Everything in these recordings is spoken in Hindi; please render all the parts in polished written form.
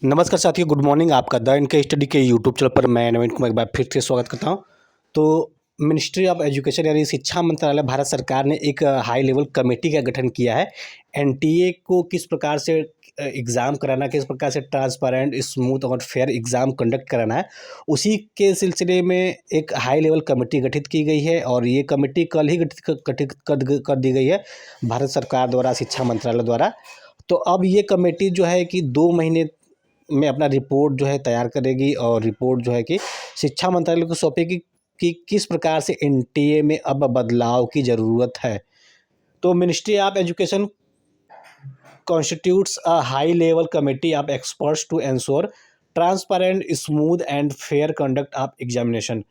नमस्कार साथियों, गुड मॉर्निंग। आपका द इनके स्टडी के यूट्यूब चैनल पर मैं नवीन कुमार एक बार फिर से स्वागत करता हूं। तो मिनिस्ट्री ऑफ एजुकेशन यानी शिक्षा मंत्रालय भारत सरकार ने एक हाई लेवल कमेटी का गठन किया है। एनटीए को किस प्रकार से एग्ज़ाम कराना, किस प्रकार से ट्रांसपेरेंट, स्मूथ और फेयर एग्ज़ाम कंडक्ट कराना है, उसी के सिलसिले में एक हाई लेवल कमेटी गठित की गई है। और ये कमेटी कल ही गठित कर दी गई है भारत सरकार द्वारा, शिक्षा मंत्रालय द्वारा। तो अब ये कमेटी जो है कि 2 महीने में अपना रिपोर्ट जो है तैयार करेगी और रिपोर्ट जो है कि शिक्षा मंत्रालय को सौंपेगी कि किस प्रकार से एनटीए में अब बदलाव की ज़रूरत है। तो ministry of education constitutes a high level committee of experts to ensure transparent, smooth and fair conduct of examination।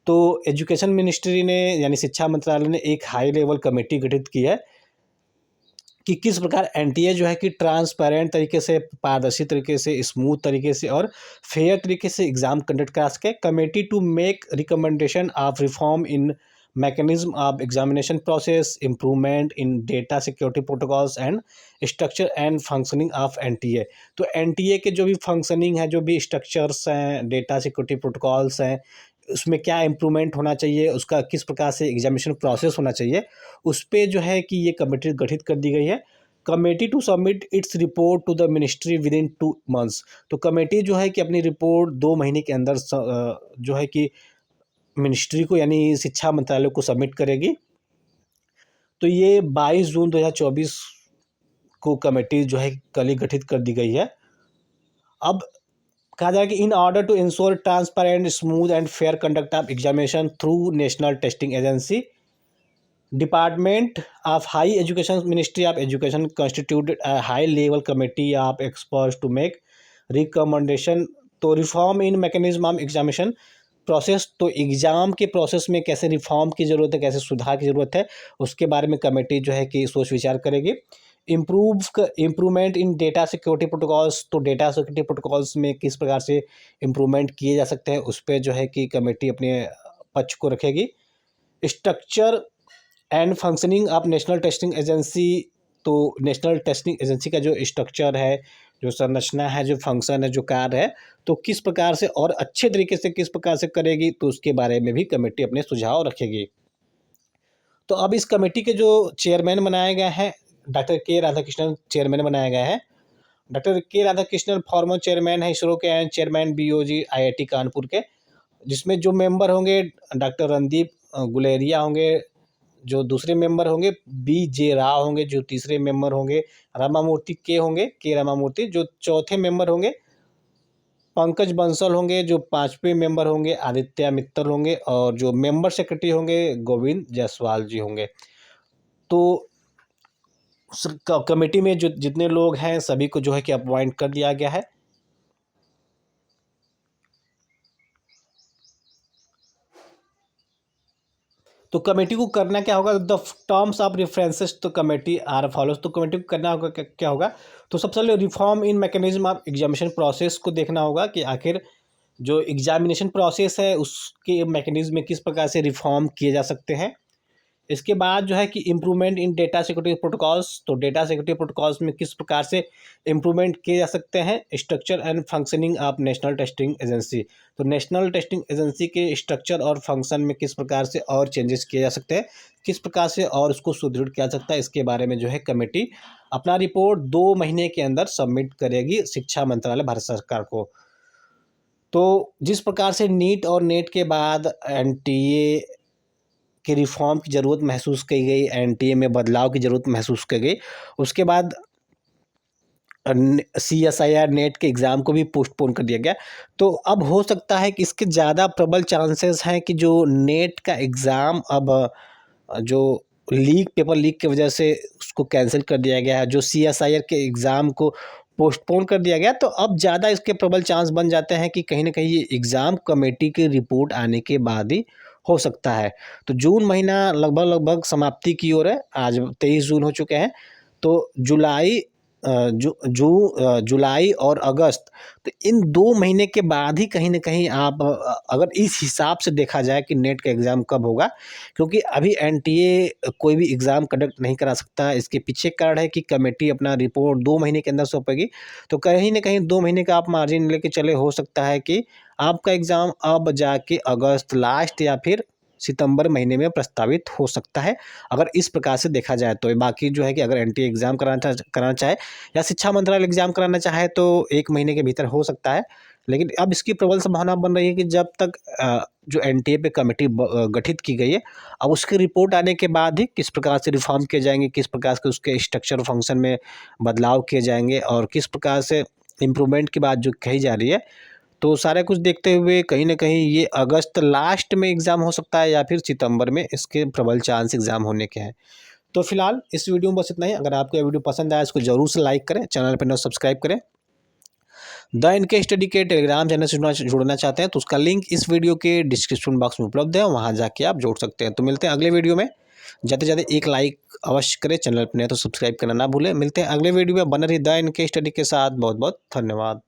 तो एजुकेशन मिनिस्ट्री ने यानी शिक्षा मंत्रालय ने एक हाई लेवल कमेटी गठित की है कि किस प्रकार एनटीए जो है कि ट्रांसपेरेंट तरीके से, पारदर्शी तरीके से, स्मूथ तरीके से और फेयर तरीके से एग्ज़ाम कंडक्ट करा सके। Committee to make recommendation of reform in mechanism of examination process, improvement in data security protocols and structure and functioning of NTA. तो एनटीए के जो भी फंक्शनिंग है, जो भी स्ट्रक्चर्स हैं, डेटा सिक्योरिटी प्रोटोकॉल्स हैं, उसमें क्या इम्प्रूवमेंट होना चाहिए, उसका किस प्रकार से एग्जामिनेशन प्रोसेस होना चाहिए, उस पे जो है कि ये कमेटी गठित कर दी गई है। Committee to submit its report to the ministry within 2 months. तो कमेटी जो है कि अपनी रिपोर्ट 2 महीने के अंदर जो है कि मिनिस्ट्री को यानी शिक्षा मंत्रालय को सबमिट करेगी। तो ये 22 जून 2024 को कमेटी जो है कल ही गठित कर दी गई है। अब कहा जाए कि in order to ensure transparent, smooth and fair conduct of examination through National Testing Agency, Department of High Education, Ministry of Education constituted a high level committee of experts to make recommendation। तो reform in mechanism of examination process, तो एग्ज़ाम के प्रोसेस में कैसे रिफॉर्म की ज़रूरत है, कैसे सुधार की ज़रूरत है, उसके बारे में कमेटी जो है कि सोच विचार करेगी। Improvement in data security protocols, तो डेटा सिक्योरिटी प्रोटोकॉल्स में किस प्रकार से इम्प्रूवमेंट किए जा सकते हैं, उस पर जो है कि कमेटी अपने पक्ष को रखेगी। Structure and functioning of national Testing agency, तो नेशनल टेस्टिंग एजेंसी का जो स्ट्रक्चर है, जो संरचना है, जो फंक्शन है, जो कार्य है, तो किस प्रकार से और अच्छे तरीके से किस प्रकार से करेगी, तो उसके बारे में भी कमेटी अपने सुझाव रखेगी। तो अब इस कमेटी के जो चेयरमैन बनाए गए हैं, डॉक्टर के राधाकृष्णन चेयरमैन बनाया गया है। डॉक्टर के राधाकृष्णन फॉर्मर चेयरमैन है इसरो के, and chairman BOG IIT Kanpur के। जिसमें जो मेंबर होंगे, डॉक्टर रणदीप गुलेरिया होंगे जो दूसरे मेंबर होंगे, बी जे राव होंगे जो तीसरे मेंबर होंगे, रामामूर्ति के होंगे, के रामामूर्ति जो चौथे मेंबर होंगे, पंकज बंसल होंगे जो पांचवें मेंबर होंगे, आदित्य मित्तल होंगे, और जो मेंबर सेक्रेटरी होंगे गोविंद जायसवाल जी होंगे। तो कमेटी में जो जितने लोग हैं सभी को जो है कि अपॉइंट कर दिया गया है। तो कमेटी को करना क्या होगा, द टर्म्स ऑफ रेफरेंसेस तो कमेटी आर फॉलोज। तो कमेटी को करना होगा क्या होगा, तो सबसे पहले reform in mechanism of examination process को देखना होगा कि आखिर जो एग्जामिनेशन प्रोसेस है उसके मैकेनिज्म में किस प्रकार से रिफॉर्म किए जा सकते हैं। इसके बाद जो है कि improvement in data security protocols, तो डेटा सिक्योरिटी प्रोटोकॉल्स में किस प्रकार से इम्प्रूवमेंट किए जा सकते हैं। Structure and functioning of national Testing agency, तो नेशनल टेस्टिंग एजेंसी के स्ट्रक्चर और फंक्शन में किस प्रकार से और चेंजेस किए जा सकते हैं, किस प्रकार से और उसको सुदृढ़ किया जा सकता है, इसके बारे में जो है कमेटी अपना रिपोर्ट 2 महीने के अंदर सबमिट करेगी शिक्षा मंत्रालय भारत सरकार को। तो जिस प्रकार से नीट और नेट के बाद एनटीए कि रिफ़ॉर्म की ज़रूरत महसूस की गई, एनटीए में बदलाव की ज़रूरत महसूस की गई, उसके बाद सीएसआईआर नेट के एग्ज़ाम को भी पोस्टपोन कर दिया गया। तो अब हो सकता है कि इसके ज़्यादा प्रबल चांसेस हैं कि जो नेट का एग्ज़ाम अब जो पेपर लीक की वजह से उसको कैंसिल कर दिया गया है, जो सीएसआईआर के एग्ज़ाम को पोस्टपोन कर दिया गया, तो अब ज़्यादा इसके प्रबल चांस बन जाते हैं कि कहीं न कहीं ये एग्ज़ाम कमेटी की रिपोर्ट आने के बाद ही हो सकता है। तो जून महीना लगभग लगभग समाप्ति की ओर है, आज 23 जून हो चुके हैं। तो जुलाई जुलाई और अगस्त, तो इन 2 महीने के बाद ही कहीं न कहीं आप अगर इस हिसाब से देखा जाए कि नेट का एग्ज़ाम कब होगा, क्योंकि अभी एनटीए कोई भी एग्ज़ाम कंडक्ट नहीं करा सकता। इसके पीछे कारण है कि कमेटी अपना रिपोर्ट 2 महीने के अंदर सौंपेगी, तो कहीं न कहीं 2 महीने का आप मार्जिन लेके चले, हो सकता है कि आपका एग्ज़ाम अब जाके अगस्त लास्ट या फिर सितंबर महीने में प्रस्तावित हो सकता है, अगर इस प्रकार से देखा जाए तो। बाकी जो है कि अगर एनटीए एग्ज़ाम कराना चाहे या शिक्षा मंत्रालय एग्ज़ाम कराना चाहे तो 1 महीने के भीतर हो सकता है। लेकिन अब इसकी प्रबल संभावना बन रही है कि जब तक जो एनटीए पे कमेटी गठित की गई है, अब उसकी रिपोर्ट आने के बाद ही किस प्रकार से रिफ़ॉर्म किए जाएँगे, किस प्रकार से उसके स्ट्रक्चर फंक्शन में बदलाव किए जाएँगे और किस प्रकार से इम्प्रूवमेंट की बात जो कही जा रही है, तो सारा कुछ देखते हुए कहीं न कहीं ये अगस्त लास्ट में एग्ज़ाम हो सकता है या फिर सितंबर में इसके प्रबल चांस एग्ज़ाम होने के हैं। तो फिलहाल इस वीडियो में बस इतना ही। अगर आपको ये वीडियो पसंद आया इसको ज़रूर से लाइक करें, चैनल पे नए सब्सक्राइब करें। द इनके स्टडी के टेलीग्राम चैनल से जुड़ना चाहते हैं तो उसका लिंक इस वीडियो के डिस्क्रिप्शन बॉक्स में उपलब्ध है, वहाँ जाके आप जुड़ सकते हैं। तो मिलते हैं अगले वीडियो में। ज़्यादा से ज़्यादा एक लाइक अवश्य करें, चैनल पर नए तो सब्सक्राइब करना ना भूलें। मिलते हैं अगले वीडियो में, बने रहिए द इनके स्टडी के साथ। बहुत बहुत धन्यवाद।